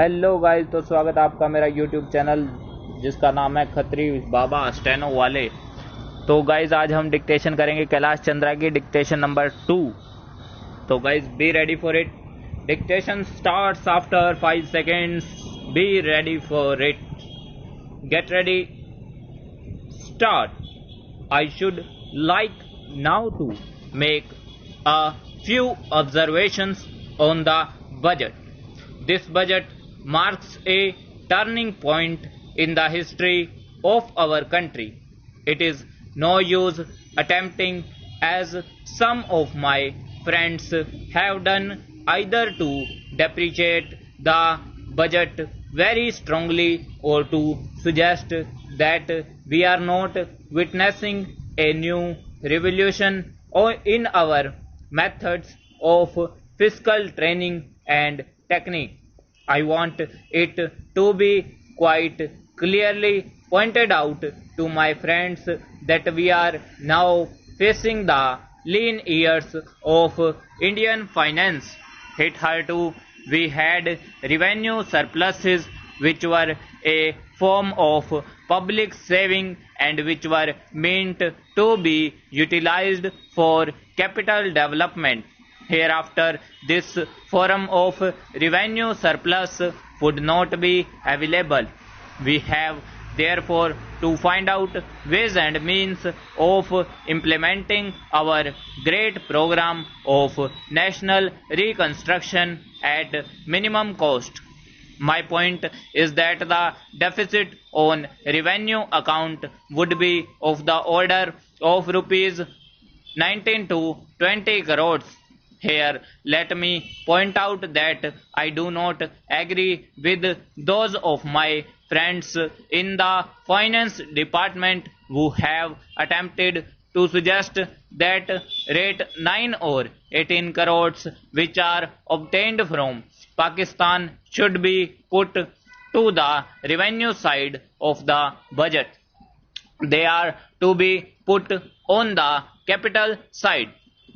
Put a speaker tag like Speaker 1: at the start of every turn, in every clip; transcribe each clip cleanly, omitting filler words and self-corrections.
Speaker 1: Hello guys, तो स्वागत है आपका मेरा यूट्यूब चैनल जिसका नाम है खत्री बाबा स्टेनो वाले। तो गाइस आज हम डिक्टेशन करेंगे कैलाश चंद्रा की डिक्टेशन नंबर 2। तो guys be ready for it. Dictation starts after 5 seconds। Be ready for it. Get ready, start. I should like now to make a few observations on the budget. This budget marks a turning point in the history of our country. It is no use attempting, as some of my friends have done, either to depreciate the budget very strongly or to suggest that we are not witnessing a new revolution in our methods of fiscal training and technique. I want it to be quite clearly pointed out to my friends that we are now facing the lean years of Indian finance. Hitherto, we had revenue surpluses which were a form of public saving and which were meant to be utilized for capital development. Hereafter, this form of revenue surplus would not be available. We have therefore to find out ways and means of implementing our great program of national reconstruction at minimum cost. My point is that the deficit on revenue account would be of the order of rupees 19 to 20 crores. Here, let me point out that I do not agree with those of my friends in the finance department who have attempted to suggest that rate 9 or 18 crores which are obtained from Pakistan should be put to the revenue side of the budget. They are to be put on the capital side,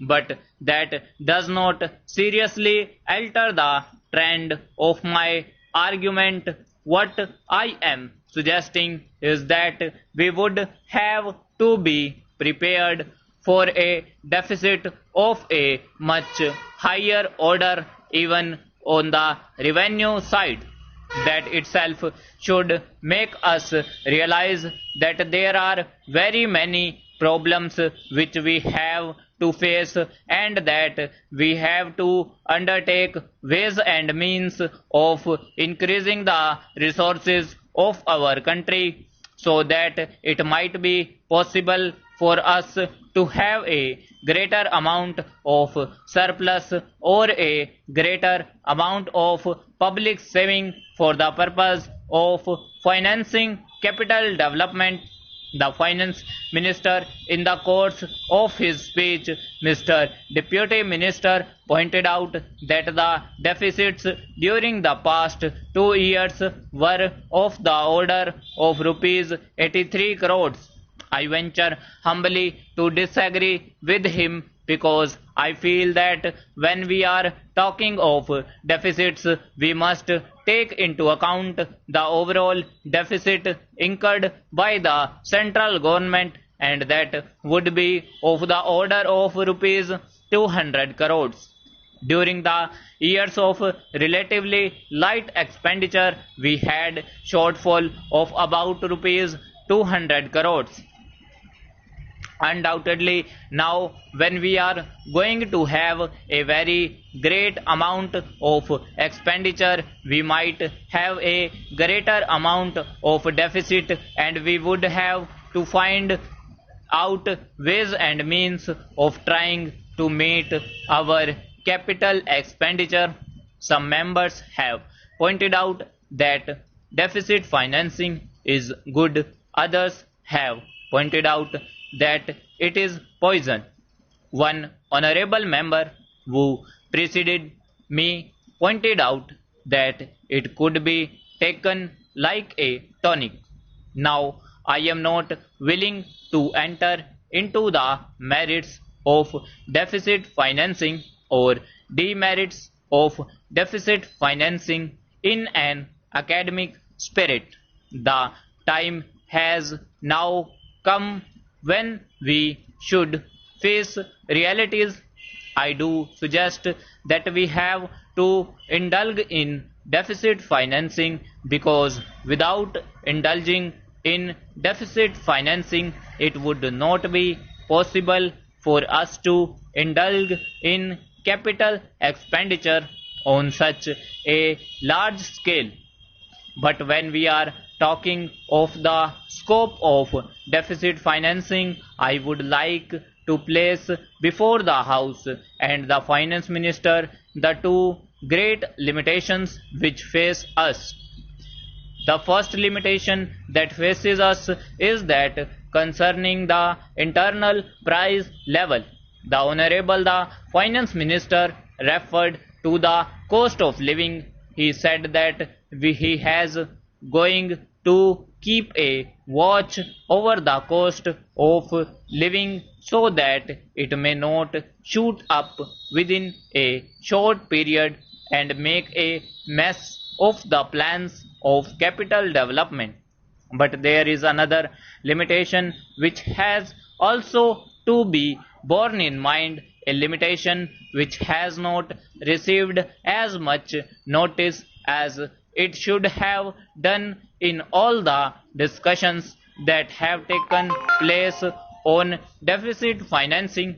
Speaker 1: but that does not seriously alter the trend of my argument. What I am suggesting is that we would have to be prepared for a deficit of a much higher order even on the revenue side. That itself should make us realize that there are very many problems which we have to face and that we have to undertake ways and means of increasing the resources of our country so that it might be possible for us to have a greater amount of surplus or a greater amount of public saving for the purpose of financing capital development. The finance minister, in the course of his speech, Mr. Deputy Minister pointed out that the deficits during the past 2 years were of the order of rupees 83 crores. I venture humbly to disagree with him because I feel that when we are talking of deficits, we must take into account the overall deficit incurred by the central government, and that would be of the order of rupees 200 crores. During the years of relatively light expenditure, we had shortfall of about rupees 200 crores. Undoubtedly, now when we are going to have a very great amount of expenditure, we might have a greater amount of deficit, and we would have to find out ways and means of trying to meet our capital expenditure. Some members have pointed out that deficit financing is good. Others have pointed out that it is poison. One honorable member who preceded me pointed out that it could be taken like a tonic. Now, I am not willing to enter into the merits of deficit financing or demerits of deficit financing. in an academic spirit. The time has now come when we should face realities. I do suggest that we have to indulge in deficit financing, because without indulging in deficit financing, it would not be possible for us to indulge in capital expenditure on such a large scale. But when we are talking of the scope of deficit financing, I would like to place before the House and the Finance Minister the two great limitations which face us. The first limitation that faces us is that concerning the internal price level. The Honorable the Finance Minister referred to the cost of living. He said that he has going to keep a watch over the cost of living so that it may not shoot up within a short period and make a mess of the plans of capital development. But there is another limitation which has also to be borne in mind, a limitation which has not received as much notice as it should have done in all the discussions that have taken place on deficit financing.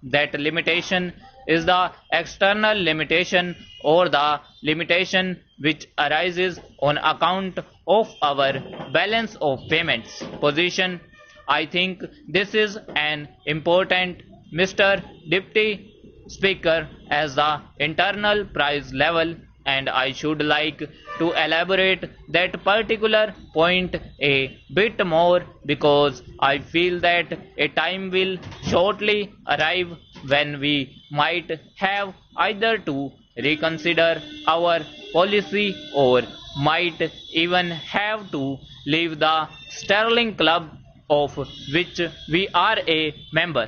Speaker 1: That limitation is the external limitation, or the limitation which arises on account of our balance of payments position. I think this is an important, Mr. Deputy Speaker, as the internal price level, and I should like to elaborate that particular point a bit more, because I feel that a time will shortly arrive when we might have either to reconsider our policy or might even have to leave the Sterling Club of which we are a member.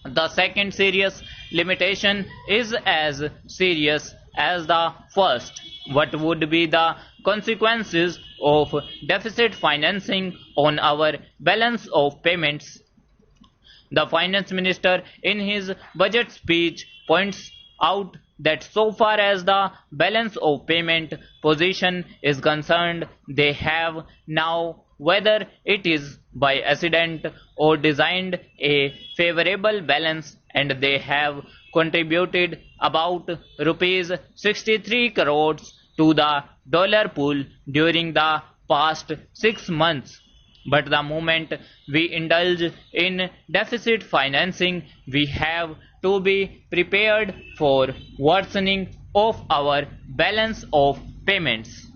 Speaker 1: The second serious limitation is as serious as the first. What would be the consequences of deficit financing on our balance of payments? The Finance Minister in his budget speech points out that so far as the balance of payment position is concerned, they have now, whether it is by accident or designed, a favorable balance, and they have contributed about rupees 63 crores to the dollar pool during the past 6 months. But the moment we indulge in deficit financing, we have to be prepared for worsening of our balance of payments.